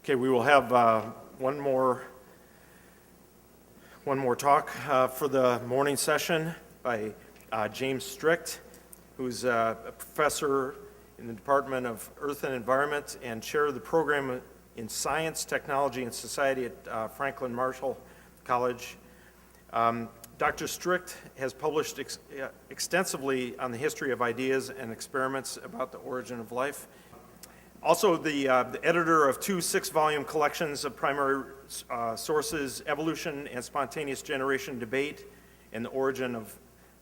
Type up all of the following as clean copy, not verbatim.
Okay, we will have one more talk for the morning session by James Strick, who's a professor in the Department of Earth and Environment and chair of the program in Science, Technology, and Society at Franklin Marshall College. Dr. Strick has published extensively on the history of ideas and experiments about the origin of life. Also, the editor of two 6-volume collections of primary sources, Evolution and Spontaneous Generation Debate, and the Origin of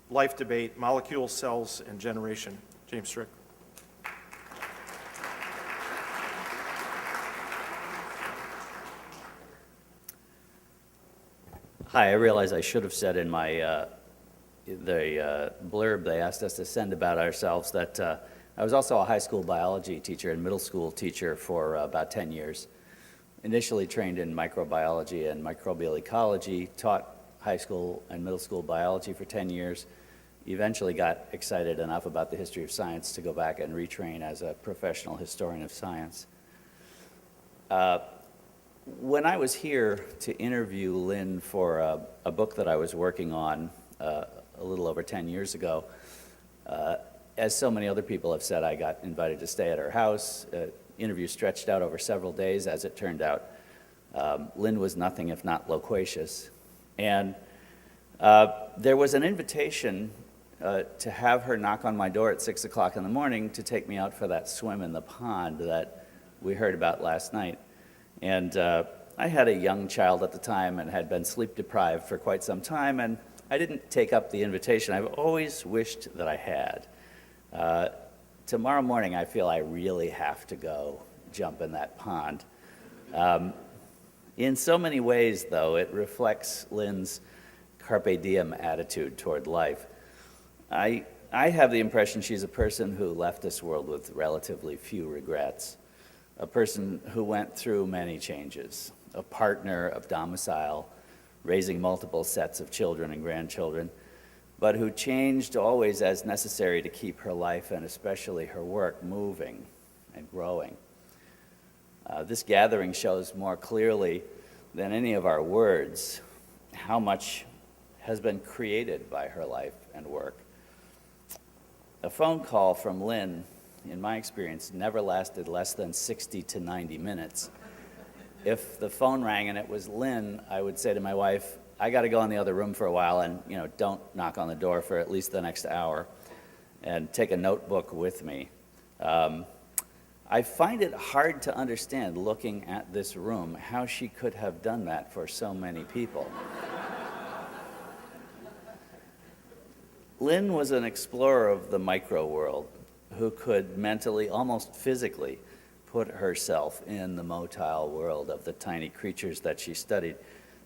Life Debate, Molecules, Cells, and Generation. James Strick. Hi, I realize I should have said in my the blurb they asked us to send about ourselves that I was also a high school biology teacher and middle school teacher for about 10 years. Initially trained in microbiology and microbial ecology, taught high school and middle school biology for 10 years, eventually got excited enough about the history of science to go back and retrain as a professional historian of science. When I was here to interview Lynn for a book that I was working on a little over 10 years ago, as so many other people have said, I got invited to stay at her house. Interview stretched out over several days, as it turned out. Lynn was nothing if not loquacious. And there was an invitation to have her knock on my door at 6 o'clock in the morning to take me out for that swim in the pond that we heard about last night. And I had a young child at the time and had been sleep deprived for quite some time, and I didn't take up the invitation. I've always wished that I had. Tomorrow morning, I feel I really have to go jump in that pond. In so many ways, though, it reflects Lynn's carpe diem attitude toward life. I have the impression she's a person who left this world with relatively few regrets, a person who went through many changes, a partner of domicile, raising multiple sets of children and grandchildren, but who changed always as necessary to keep her life and especially her work moving and growing. This gathering shows more clearly than any of our words how much has been created by her life and work. A phone call from Lynn, in my experience, never lasted less than 60 to 90 minutes. If the phone rang and it was Lynn, I would say to my wife, I got to go in the other room for a while and, don't knock on the door for at least the next hour, and take a notebook with me. I find it hard to understand, looking at this room, how she could have done that for so many people. Lynn was an explorer of the micro world who could mentally, almost physically, put herself in the motile world of the tiny creatures that she studied,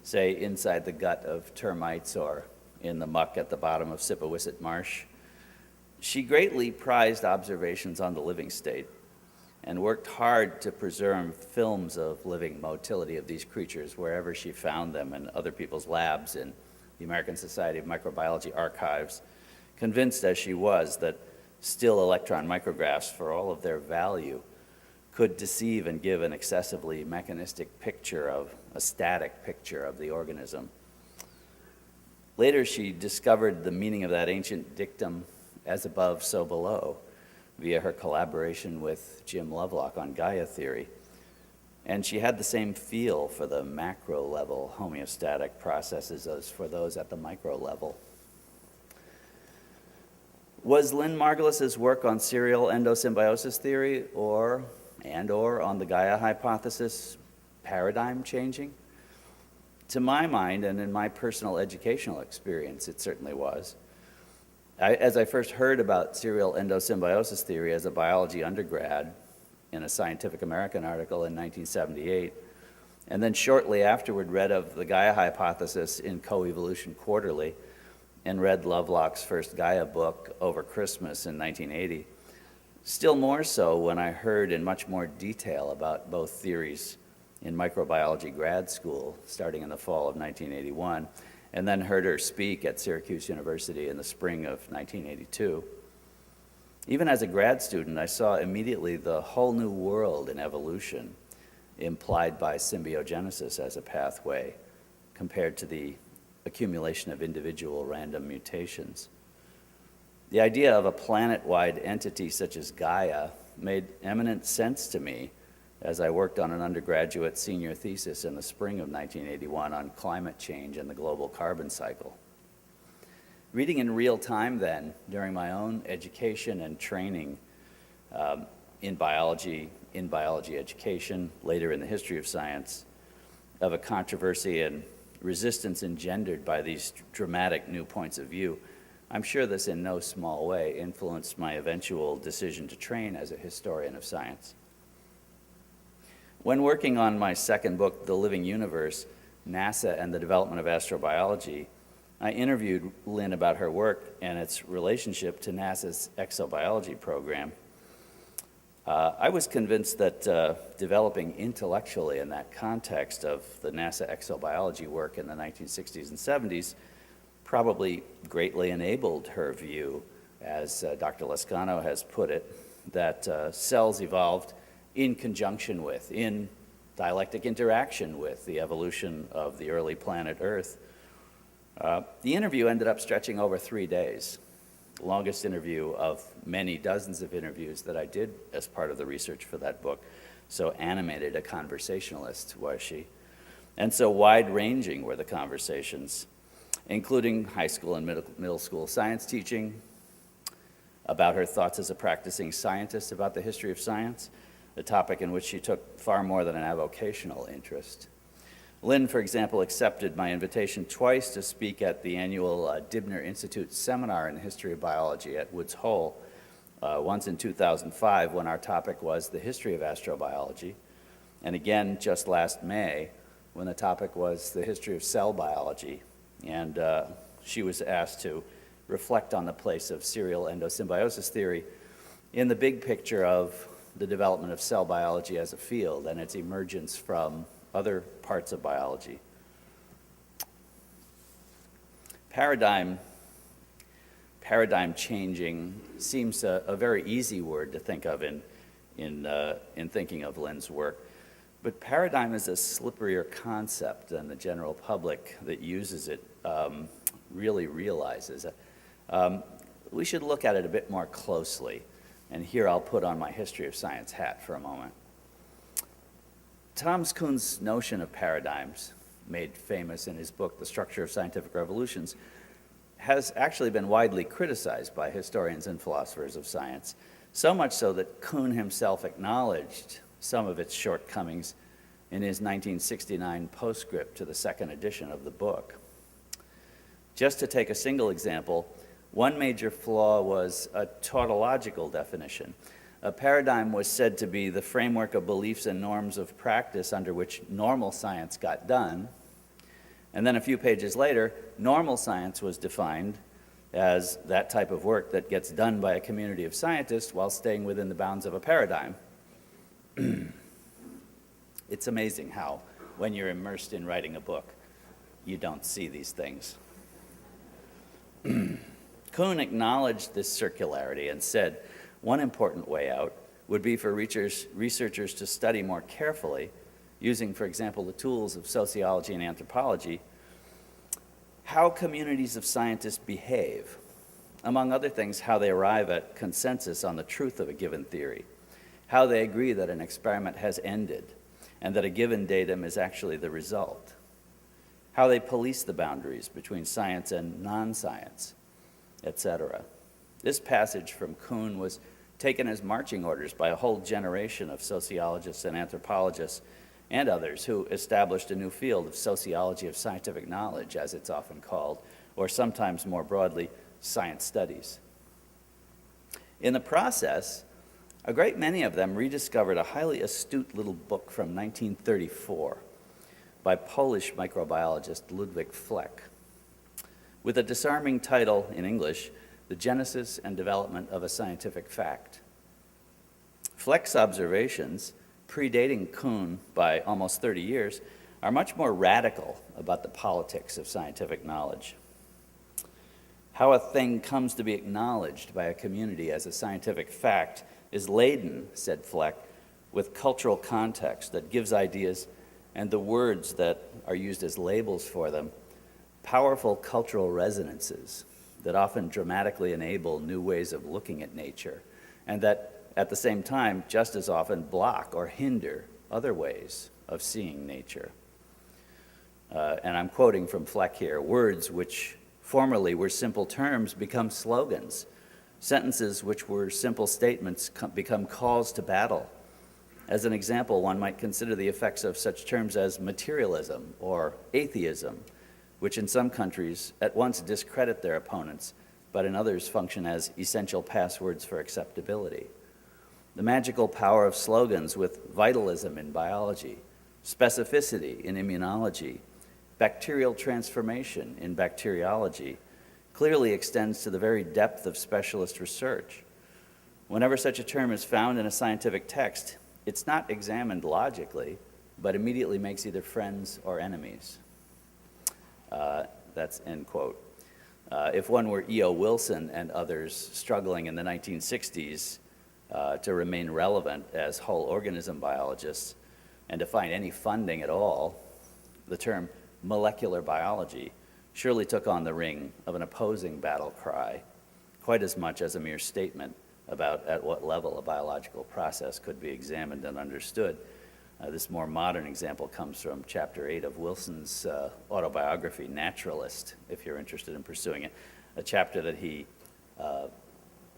say inside the gut of termites or in the muck at the bottom of Sippawisset Marsh. She greatly prized observations on the living state and worked hard to preserve films of living motility of these creatures wherever she found them in other people's labs in the American Society of Microbiology archives, convinced as she was that still electron micrographs, for all of their value, could deceive and give an excessively mechanistic picture of a static picture of the organism. Later, she discovered the meaning of that ancient dictum, as above, so below, via her collaboration with Jim Lovelock on Gaia theory. And she had the same feel for the macro level homeostatic processes as for those at the micro level. Was Lynn Margulis's work on serial endosymbiosis theory or on the Gaia hypothesis paradigm changing? To my mind, and in my personal educational experience, it certainly was. As I first heard about serial endosymbiosis theory as a biology undergrad in a Scientific American article in 1978, and then shortly afterward read of the Gaia hypothesis in Coevolution Quarterly, and read Lovelock's first Gaia book over Christmas in 1980. Still more so when I heard in much more detail about both theories in microbiology grad school starting in the fall of 1981, and then heard her speak at Syracuse University in the spring of 1982. Even as a grad student, I saw immediately the whole new world in evolution implied by symbiogenesis as a pathway compared to the accumulation of individual random mutations. The idea of a planet-wide entity such as Gaia made eminent sense to me as I worked on an undergraduate senior thesis in the spring of 1981 on climate change and the global carbon cycle. Reading in real time then, during my own education and training in biology education, later in the history of science, of a controversy and resistance engendered by these dramatic new points of view, I'm sure this in no small way influenced my eventual decision to train as a historian of science. When working on my second book, The Living Universe, NASA and the Development of Astrobiology, I interviewed Lynn about her work and its relationship to NASA's exobiology program. I was convinced that developing intellectually in that context of the NASA exobiology work in the 1960s and 70s probably greatly enabled her view, as Dr. Lascano has put it, that cells evolved in conjunction with, in dialectic interaction with the evolution of the early planet Earth. The interview ended up stretching over 3 days, the longest interview of many dozens of interviews that I did as part of the research for that book. So animated a conversationalist was she. And so wide-ranging were the conversations, including high school and middle school science teaching, about her thoughts as a practicing scientist about the history of science, a topic in which she took far more than an avocational interest. Lynn, for example, accepted my invitation twice to speak at the annual Dibner Institute seminar in the history of biology at Woods Hole, once in 2005 when our topic was the history of astrobiology, and again just last May when the topic was the history of cell biology. And she was asked to reflect on the place of serial endosymbiosis theory in the big picture of the development of cell biology as a field and its emergence from other parts of biology. Paradigm changing seems a very easy word to think of in thinking of Lynn's work. But paradigm is a slipperier concept than the general public that uses it really realizes. We should look at it a bit more closely. And here I'll put on my history of science hat for a moment. Thomas Kuhn's notion of paradigms, made famous in his book, The Structure of Scientific Revolutions, has actually been widely criticized by historians and philosophers of science, so much so that Kuhn himself acknowledged some of its shortcomings in his 1969 postscript to the second edition of the book. Just to take a single example, one major flaw was a tautological definition. A paradigm was said to be the framework of beliefs and norms of practice under which normal science got done. And then a few pages later, normal science was defined as that type of work that gets done by a community of scientists while staying within the bounds of a paradigm. It's amazing how, when you're immersed in writing a book, you don't see these things. Kuhn acknowledged this circularity and said one important way out would be for researchers to study more carefully, using, for example, the tools of sociology and anthropology, how communities of scientists behave. Among other things, how they arrive at consensus on the truth of a given theory, how they agree that an experiment has ended and that a given datum is actually the result, how they police the boundaries between science and non-science, etc. This passage from Kuhn was taken as marching orders by a whole generation of sociologists and anthropologists and others who established a new field of sociology of scientific knowledge, as it's often called, or sometimes more broadly, science studies. In the process, a great many of them rediscovered a highly astute little book from 1934 by Polish microbiologist Ludwig Fleck, with a disarming title in English, The Genesis and Development of a Scientific Fact. Fleck's observations, predating Kuhn by almost 30 years, are much more radical about the politics of scientific knowledge. How a thing comes to be acknowledged by a community as a scientific fact is laden, said Fleck, with cultural context that gives ideas and the words that are used as labels for them powerful cultural resonances that often dramatically enable new ways of looking at nature, and that at the same time just as often block or hinder other ways of seeing nature. And I'm quoting from Fleck here, words which formerly were simple terms become slogans. Sentences which were simple statements become calls to battle. As an example, one might consider the effects of such terms as materialism or atheism, which in some countries at once discredit their opponents, but in others function as essential passwords for acceptability. The magical power of slogans with vitalism in biology, specificity in immunology, bacterial transformation in bacteriology, clearly extends to the very depth of specialist research. Whenever such a term is found in a scientific text, it's not examined logically, but immediately makes either friends or enemies. That's end quote. If one were E.O. Wilson and others struggling in the 1960s to remain relevant as whole organism biologists and to find any funding at all, the term molecular biology surely took on the ring of an opposing battle cry, quite as much as a mere statement about at what level a biological process could be examined and understood. This more modern example comes from Chapter 8 of Wilson's autobiography, Naturalist, if you're interested in pursuing it, a chapter that he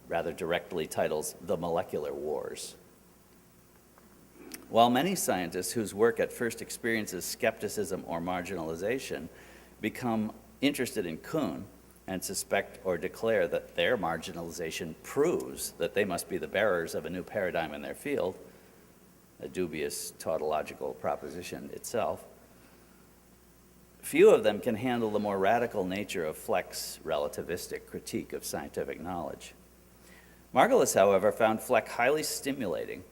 rather directly titles The Molecular Wars. While many scientists whose work at first experiences skepticism or marginalization become interested in Kuhn and suspect or declare that their marginalization proves that they must be the bearers of a new paradigm in their field, a dubious tautological proposition itself, few of them can handle the more radical nature of Fleck's relativistic critique of scientific knowledge. Margulis, however, found Fleck highly stimulating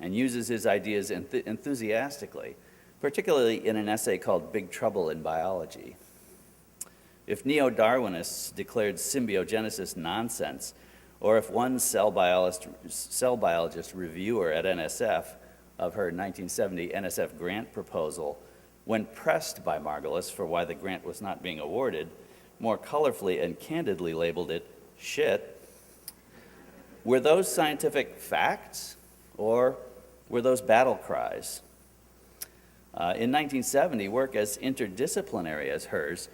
and uses his ideas enthusiastically, particularly in an essay called Big Trouble in Biology. If neo-Darwinists declared symbiogenesis nonsense, or if one cell biologist reviewer at NSF of her 1970 NSF grant proposal, when pressed by Margulis for why the grant was not being awarded, more colorfully and candidly labeled it shit, were those scientific facts, or were those battle cries? In 1970, work as interdisciplinary as hers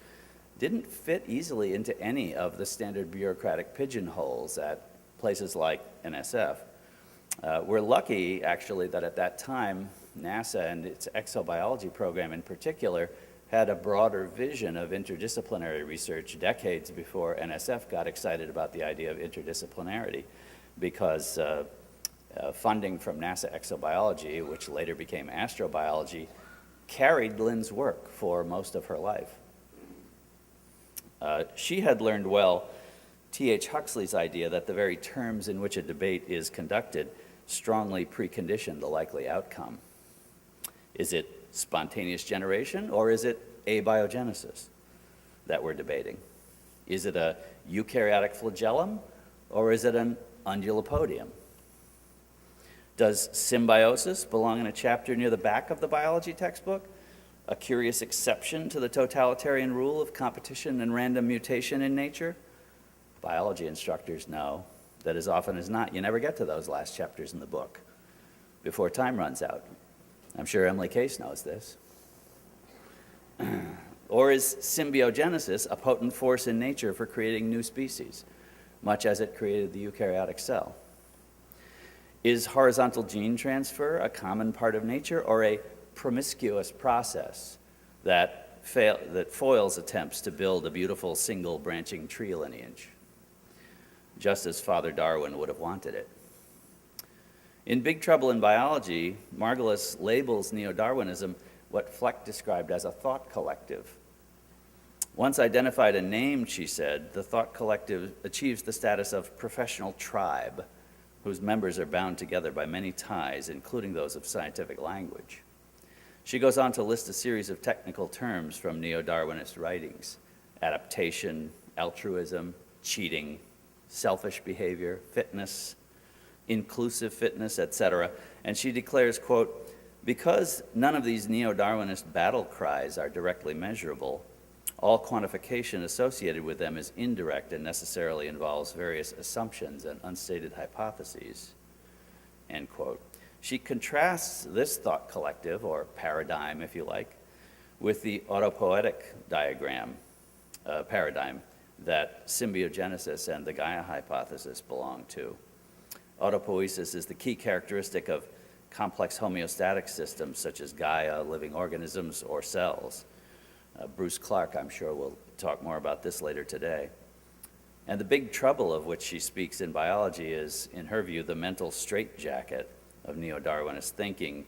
didn't fit easily into any of the standard bureaucratic pigeonholes at places like NSF. We're lucky, actually, that at that time, NASA and its exobiology program in particular had a broader vision of interdisciplinary research decades before NSF got excited about the idea of interdisciplinarity, because funding from NASA exobiology, which later became astrobiology, carried Lynn's work for most of her life. She had learned well T.H. Huxley's idea that the very terms in which a debate is conducted strongly precondition the likely outcome. Is it spontaneous generation, or is it abiogenesis that we're debating? Is it a eukaryotic flagellum, or is it an undulopodium? Does symbiosis belong in a chapter near the back of the biology textbook? A curious exception to the totalitarian rule of competition and random mutation in nature? Biology instructors know that as often as not, you never get to those last chapters in the book before time runs out. I'm sure Emily Case knows this. Or is symbiogenesis a potent force in nature for creating new species, much as it created the eukaryotic cell? Is horizontal gene transfer a common part of nature, or a promiscuous process that foils attempts to build a beautiful single branching tree lineage, just as Father Darwin would have wanted it? In Big Trouble in Biology, Margulis labels neo-Darwinism what Fleck described as a thought collective. Once identified and named, she said, the thought collective achieves the status of professional tribe, whose members are bound together by many ties, including those of scientific language. She goes on to list a series of technical terms from neo-Darwinist writings: adaptation, altruism, cheating, selfish behavior, fitness, inclusive fitness, etc. And she declares, quote, "Because none of these neo-Darwinist battle cries are directly measurable, all quantification associated with them is indirect and necessarily involves various assumptions and unstated hypotheses," end quote. She contrasts this thought collective, or paradigm if you like, with the autopoietic paradigm that symbiogenesis and the Gaia hypothesis belong to. Autopoiesis is the key characteristic of complex homeostatic systems such as Gaia, living organisms, or cells. Bruce Clark, I'm sure, will talk more about this later today. And the big trouble of which she speaks in biology is, in her view, the mental straitjacket of neo-Darwinist thinking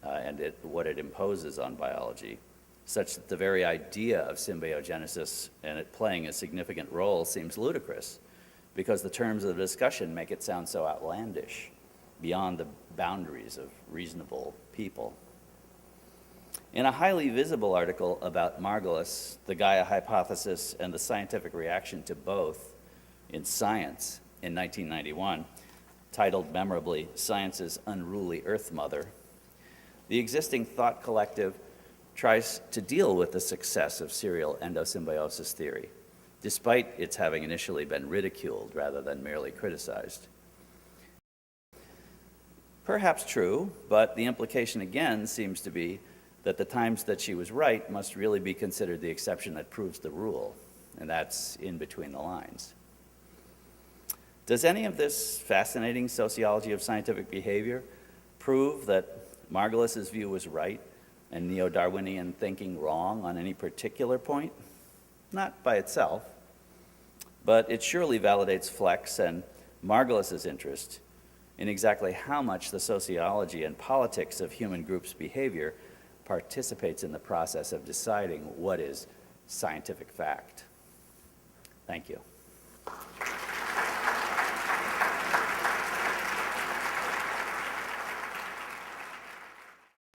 and what it imposes on biology, such that the very idea of symbiogenesis and it playing a significant role seems ludicrous, because the terms of the discussion make it sound so outlandish, beyond the boundaries of reasonable people. In a highly visible article about Margulis, the Gaia hypothesis, and the scientific reaction to both in Science in 1991, titled memorably, "Science's Unruly Earth Mother," the existing thought collective tries to deal with the success of serial endosymbiosis theory, despite its having initially been ridiculed rather than merely criticized. Perhaps true, but the implication again seems to be that the times that she was right must really be considered the exception that proves the rule, and that's in between the lines. Does any of this fascinating sociology of scientific behavior prove that Margulis's view was right and neo-Darwinian thinking wrong on any particular point? Not by itself, but it surely validates Fleck's and Margulis's interest in exactly how much the sociology and politics of human groups' behavior participates in the process of deciding what is scientific fact. Thank you.